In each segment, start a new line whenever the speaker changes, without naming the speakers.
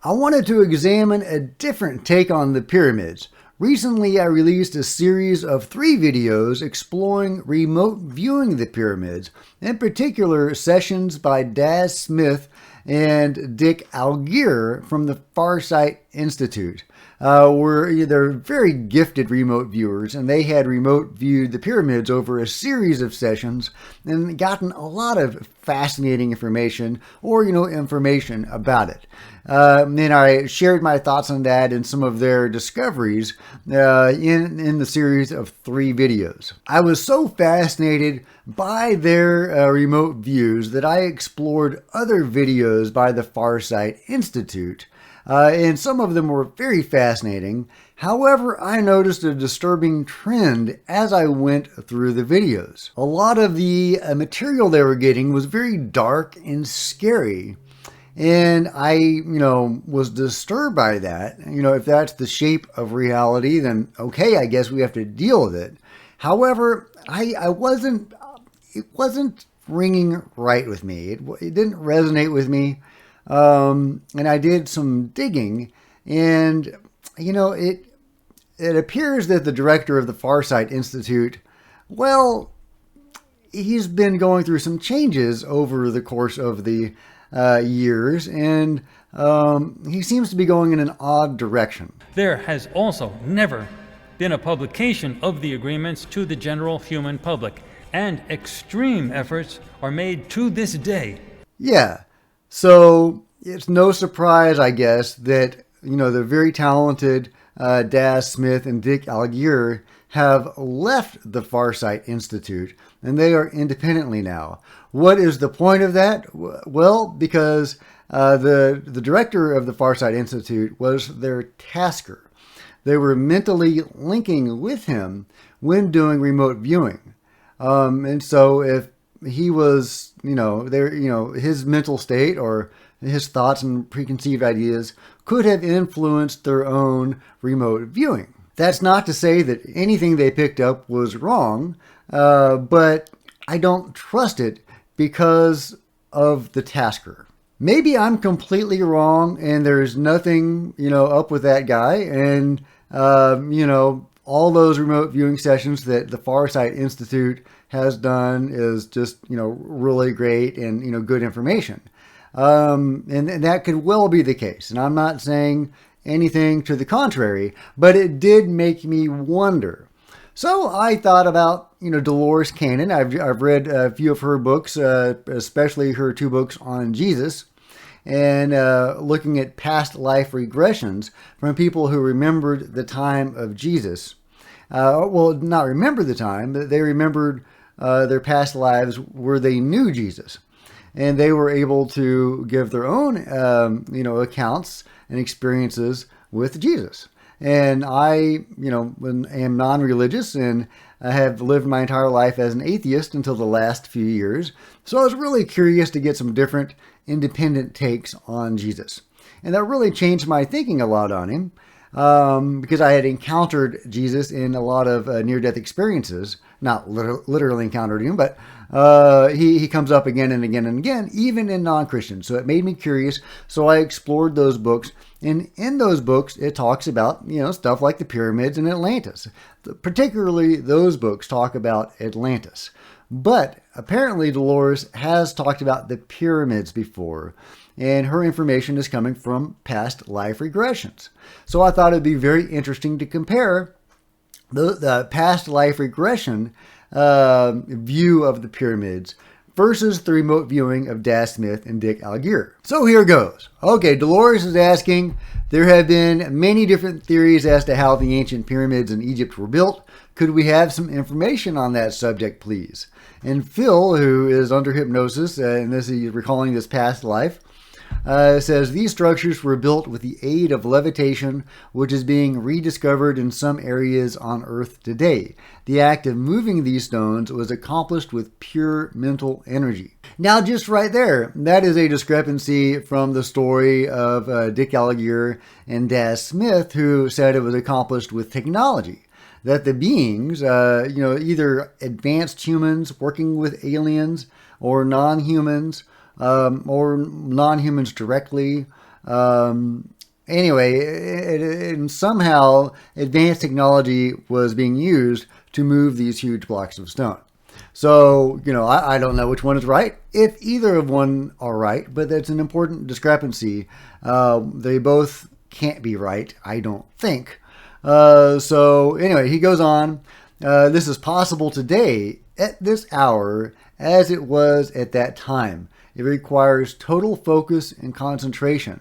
I wanted to examine a different take on the pyramids. Recently, I released a series of 3 videos exploring remote viewing the pyramids, in particular sessions by Daz Smith and Dick Algier from the Farsight Institute. They're very gifted remote viewers, and they had remote viewed the pyramids over a series of sessions and gotten a lot of fascinating information, or information about it. And I shared my thoughts on that and some of their discoveries in the series of 3 videos. I was so fascinated by their remote views that I explored other videos by the Farsight Institute. And some of them were very fascinating. However, I noticed a disturbing trend as I went through the videos. A lot of the material they were getting was very dark and scary. And I, was disturbed by that. If that's the shape of reality, then okay, I guess we have to deal with it. However, it wasn't ringing right with me. It didn't resonate with me. And I did some digging, and it appears that the director of the Farsight Institute, well, he's been going through some changes over the course of the years, and he seems to be going in an odd direction.
There has also never been a publication of the agreements to the general human public, and extreme efforts are made to this day.
Yeah. So it's no surprise, I guess, that, the very talented Daz Smith and Dick Algier have left the Farsight Institute, and they are independently now. What is the point of that? Well, because the director of the Farsight Institute was their tasker. They were mentally linking with him when doing remote viewing. And so if he was, his mental state or his thoughts and preconceived ideas could have influenced their own remote viewing. That's not to say that anything they picked up was wrong, but I don't trust it because of the tasker. Maybe I'm completely wrong and there's nothing, up with that guy, and, all those remote viewing sessions that the Farsight Institute has done is just, really great and, good information. And that could well be the case. And I'm not saying anything to the contrary, but it did make me wonder. So I thought about, Dolores Cannon. I've read a few of her books, especially her 2 books on Jesus, and looking at past life regressions from people who remembered the time of Jesus. Well, not remember the time, but they remembered their past lives where they knew Jesus. And they were able to give their own, accounts and experiences with Jesus. And I, am non-religious, and I have lived my entire life as an atheist until the last few years. So I was really curious to get some different independent takes on Jesus. And that really changed my thinking a lot on him, because I had encountered Jesus in a lot of near-death experiences. Not literally encountered him, but he comes up again and again and again, even in non-Christians. So it made me curious. So I explored those books. And in those books, it talks about, stuff like the pyramids and Atlantis. Particularly, those books talk about Atlantis. But apparently, Dolores has talked about the pyramids before, and her information is coming from past life regressions. So I thought it'd be very interesting to compare the past life regression view of the pyramids versus the remote viewing of Daz Smith and Dick Algier. So here goes. Okay, Dolores is asking, there have been many different theories as to how the ancient pyramids in Egypt were built. Could we have some information on that subject, please? And Phil, who is under hypnosis, and this is recalling this past life, says these structures were built with the aid of levitation, which is being rediscovered in some areas on Earth today. The act of moving these stones was accomplished with pure mental energy. Now, just right there, that is a discrepancy from the story of Dick Algier and Daz Smith, who said it was accomplished with technology. That the beings, either advanced humans working with aliens or non-humans, or non-humans directly, Anyway, and somehow advanced technology was being used to move these huge blocks of stone. So, I don't know which one is right, if either of one are right, but that's an important discrepancy. They both can't be right, I don't think. So, anyway, he goes on. This is possible today at this hour as it was at that time. It requires total focus and concentration.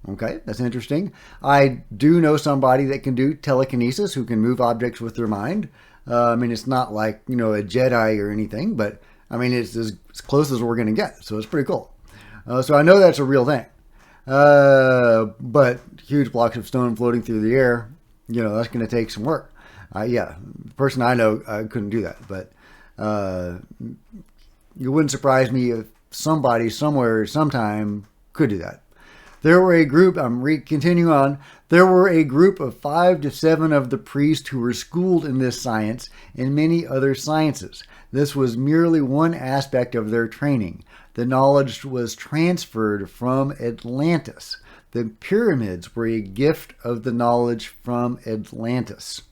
Okay, that's interesting. I do know somebody that can do telekinesis, who can move objects with their mind. It's not like, a Jedi or anything, but it's as close as we're going to get. So it's pretty cool. So I know that's a real thing. But huge blocks of stone floating through the air, that's going to take some work. The person I know couldn't do that, but it wouldn't surprise me if somebody somewhere sometime could do that. There were a group, continuing on, there were a group of 5 to 7 of the priests who were schooled in this science and many other sciences. This was merely one aspect of their training. The knowledge was transferred from Atlantis. The pyramids were a gift of the knowledge from Atlantis.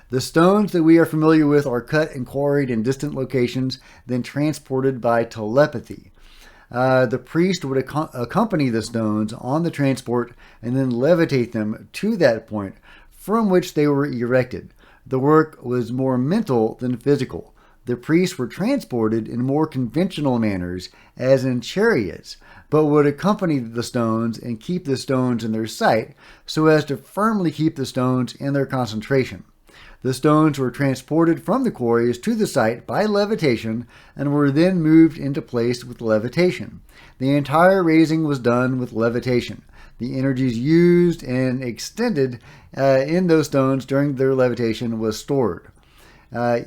The stones that we are familiar with are cut and quarried in distant locations, then transported by telepathy. The priest would accompany the stones on the transport and then levitate them to that point from which they were erected. The work was more mental than physical. The priests were transported in more conventional manners, as in chariots, but would accompany the stones and keep the stones in their sight so as to firmly keep the stones in their concentration. The stones were transported from the quarries to the site by levitation and were then moved into place with levitation. The entire raising was done with levitation. The energies used and extended in those stones during their levitation was stored.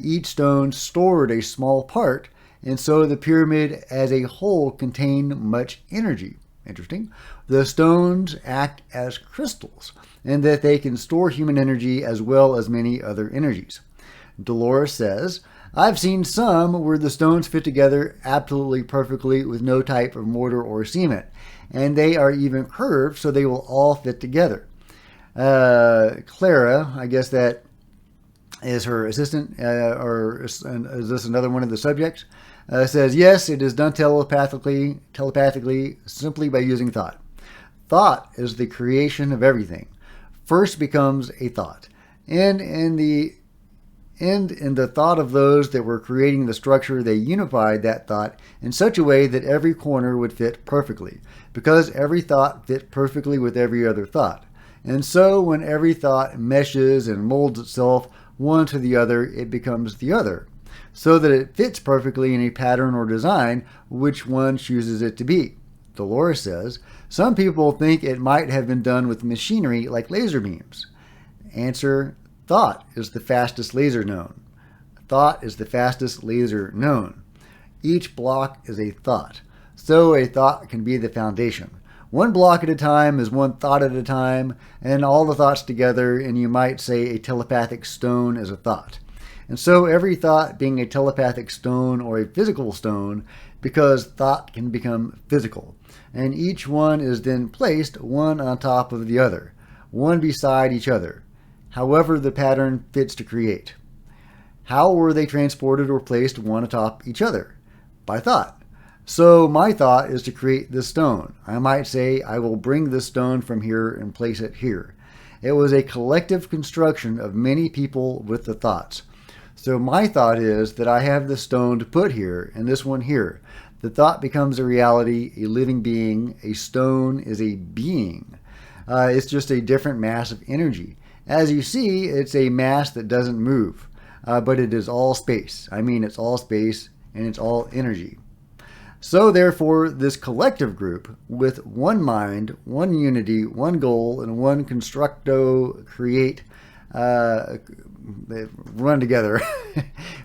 Each stone stored a small part, and so the pyramid as a whole contained much energy. Interesting. The stones act as crystals, and that they can store human energy as well as many other energies. Dolores says, I've seen some where the stones fit together absolutely perfectly with no type of mortar or cement, and they are even curved so they will all fit together. Clara, I guess that is her assistant, or is this another one of the subjects? Says, yes, it is done telepathically, simply by using thought. Thought is the creation of everything. First becomes a thought. And in the thought of those that were creating the structure, they unified that thought in such a way that every corner would fit perfectly, because every thought fit perfectly with every other thought. And so when every thought meshes and molds itself one to the other, it becomes the other, so that it fits perfectly in a pattern or design which one chooses it to be. Dolores says, some people think it might have been done with machinery like laser beams. Answer, thought is the fastest laser known. Thought is the fastest laser known. Each block is a thought, so a thought can be the foundation. One block at a time is one thought at a time, and all the thoughts together, and you might say a telepathic stone is a thought. And so every thought being a telepathic stone or a physical stone, because thought can become physical. And each one is then placed one on top of the other, one beside each other, however the pattern fits to create. How were they transported or placed one atop each other? By thought. So my thought is to create this stone. I might say, I will bring this stone from here and place it here. It was a collective construction of many people with the thoughts. So my thought is that I have this stone to put here and this one here. The thought becomes a reality, a living being. A stone is a being. It's just a different mass of energy. As you see, it's a mass that doesn't move, but it is all space. It's all space and it's all energy. So therefore, this collective group with one mind, one unity, one goal, and one constructo create, they run together,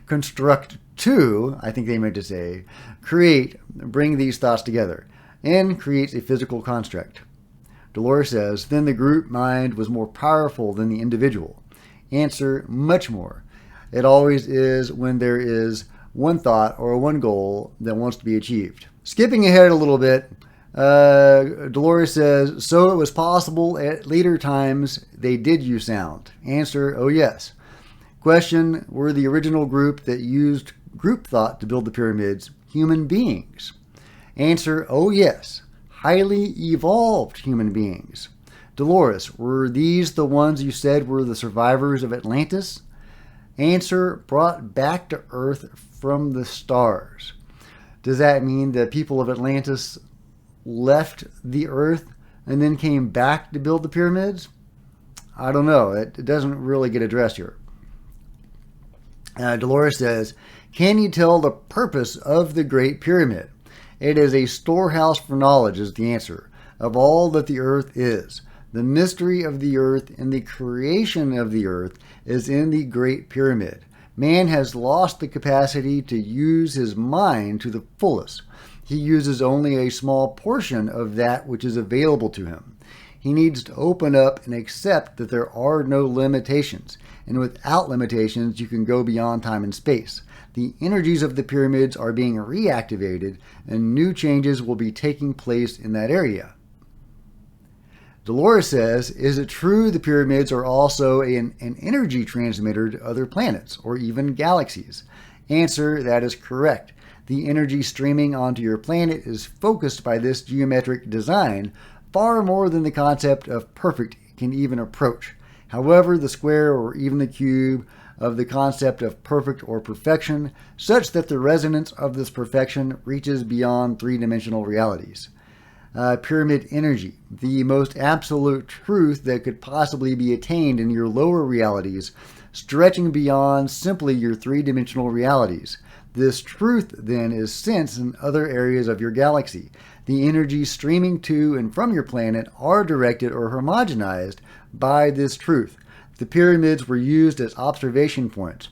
construct to, I think they meant to say, create, bring these thoughts together, and creates a physical construct. Dolores says, then the group mind was more powerful than the individual. Answer, much more. It always is when there is one thought or one goal that wants to be achieved. Skipping ahead a little bit, Dolores says, so it was possible at later times they did use sound. Answer, oh yes. Question, were the original group that used group thought to build the pyramids human beings? Answer, oh yes. Highly evolved human beings. Dolores, were these the ones you said were the survivors of Atlantis? Answer, brought back to Earth from the stars. Does that mean the people of Atlantis left the Earth and then came back to build the pyramids? I don't know. It doesn't really get addressed here. Dolores says, can you tell the purpose of the Great Pyramid? It is a storehouse for knowledge is the answer of all that the earth is. The mystery of the earth and the creation of the earth is in the Great Pyramid. Man has lost the capacity to use his mind to the fullest. He uses only a small portion of that which is available to him. He needs to open up and accept that there are no limitations. And without limitations, you can go beyond time and space. The energies of the pyramids are being reactivated, and new changes will be taking place in that area. Dolores says, is it true the pyramids are also an energy transmitter to other planets or even galaxies? Answer, that is correct. The energy streaming onto your planet is focused by this geometric design far more than the concept of perfect can even approach. However, the square or even the cube of the concept of perfect or perfection, such that the resonance of this perfection reaches beyond three-dimensional realities. Pyramid energy, the most absolute truth that could possibly be attained in your lower realities, stretching beyond simply your three-dimensional realities. This truth, then, is sensed in other areas of your galaxy. The energies streaming to and from your planet are directed or homogenized by this truth. The pyramids were used as observation points.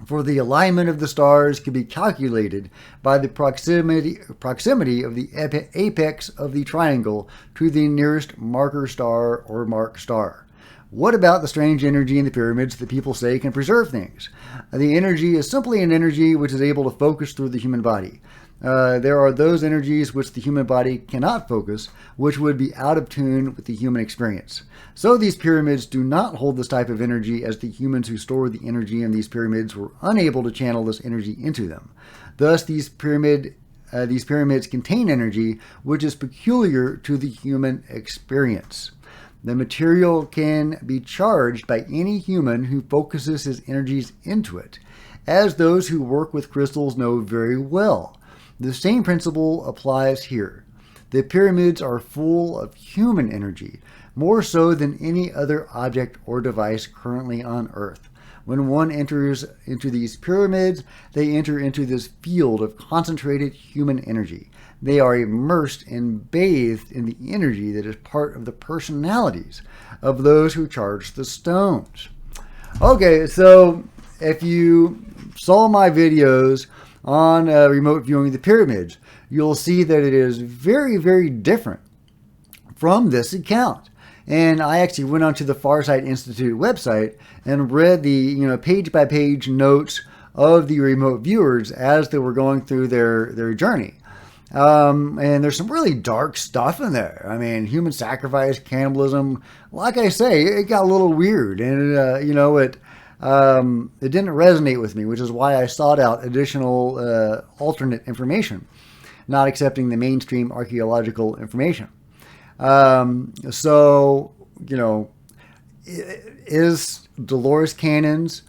For the alignment of the stars can be calculated by the proximity of the apex of the triangle to the nearest marker star or mark star. What about the strange energy in the pyramids that people say can preserve things? The energy is simply an energy which is able to focus through the human body. There are those energies which the human body cannot focus, which would be out of tune with the human experience. So these pyramids do not hold this type of energy, as the humans who store the energy in these pyramids were unable to channel this energy into them. Thus, these pyramids contain energy which is peculiar to the human experience. The material can be charged by any human who focuses his energies into it, as those who work with crystals know very well. The same principle applies here. The pyramids are full of human energy, more so than any other object or device currently on Earth. When one enters into these pyramids, they enter into this field of concentrated human energy. They are immersed and bathed in the energy that is part of the personalities of those who charge the stones. Okay, so if you saw my videos on remote viewing the pyramids, you'll see that it is very, very different from this account. And I actually went onto the Farsight Institute website and read the page-by-page notes of the remote viewers as they were going through their journey. And there's some really dark stuff in there. I mean, human sacrifice, cannibalism. Like I say, it got a little weird, and it didn't resonate with me, which is why I sought out additional alternate information, not accepting the mainstream archaeological information. Is Dolores Cannon's,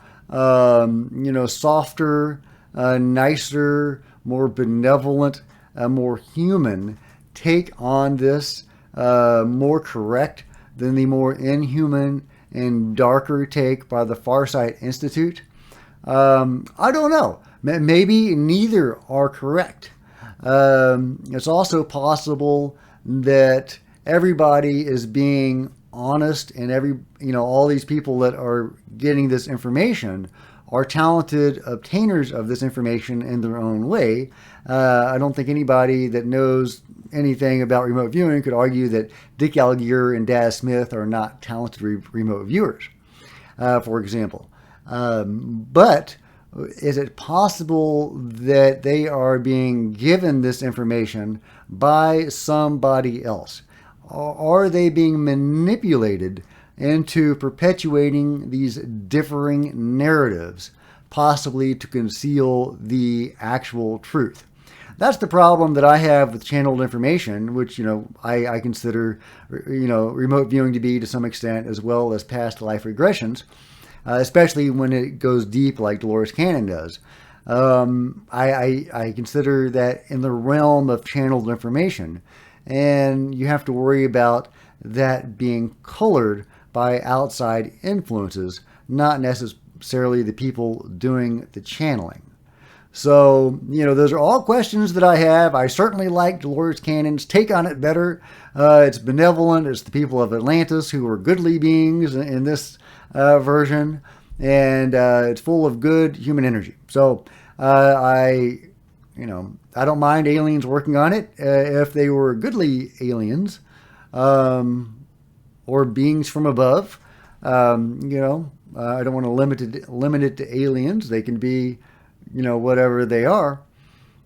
softer, nicer, more benevolent, more human take on this more correct than the more inhuman and darker take by the Farsight Institute? I don't know. Maybe neither are correct. It's also possible that everybody is being honest, and all these people that are getting this information are talented obtainers of this information in their own way. I don't think anybody that knows anything about remote viewing could argue that Dick Algier and Daz Smith are not talented remote viewers, for example. But is it possible that they are being given this information by somebody else? Are they being manipulated into perpetuating these differing narratives, possibly to conceal the actual truth? That's the problem that I have with channeled information, which, I consider, remote viewing to be to some extent, as well as past life regressions, especially when it goes deep like Dolores Cannon does. I consider that in the realm of channeled information, and you have to worry about that being colored by outside influences, not necessarily the people doing the channeling. So, those are all questions that I have. I certainly like Dolores Cannon's take on it better. It's benevolent. It's the people of Atlantis who are goodly beings in this version. And it's full of good human energy. So, I don't mind aliens working on it if they were goodly aliens or beings from above. I don't want to limit it to aliens. They can be whatever they are.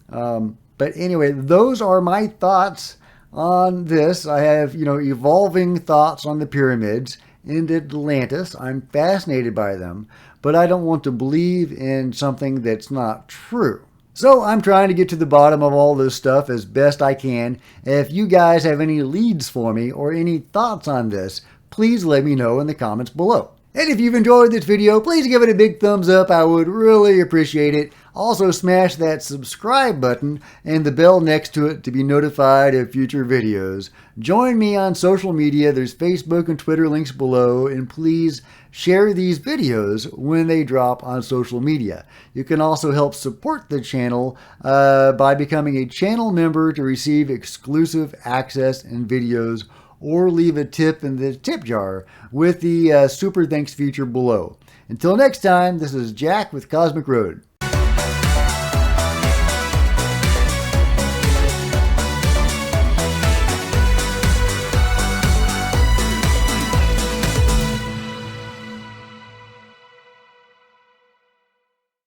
But anyway, those are my thoughts on this. I have, evolving thoughts on the pyramids in Atlantis. I'm fascinated by them, but I don't want to believe in something that's not true. So I'm trying to get to the bottom of all this stuff as best I can. If you guys have any leads for me or any thoughts on this, please let me know in the comments below. And if you've enjoyed this video, please give it a big thumbs up. I would really appreciate it. Also smash that subscribe button and the bell next to it to be notified of future videos. Join me on social media. There's Facebook and Twitter links below. And please share these videos when they drop on social media. You can also help support the channel by becoming a channel member to receive exclusive access and videos, or leave a tip in the tip jar with the super thanks feature below. Until next time, this is Jack with Cosmic Road.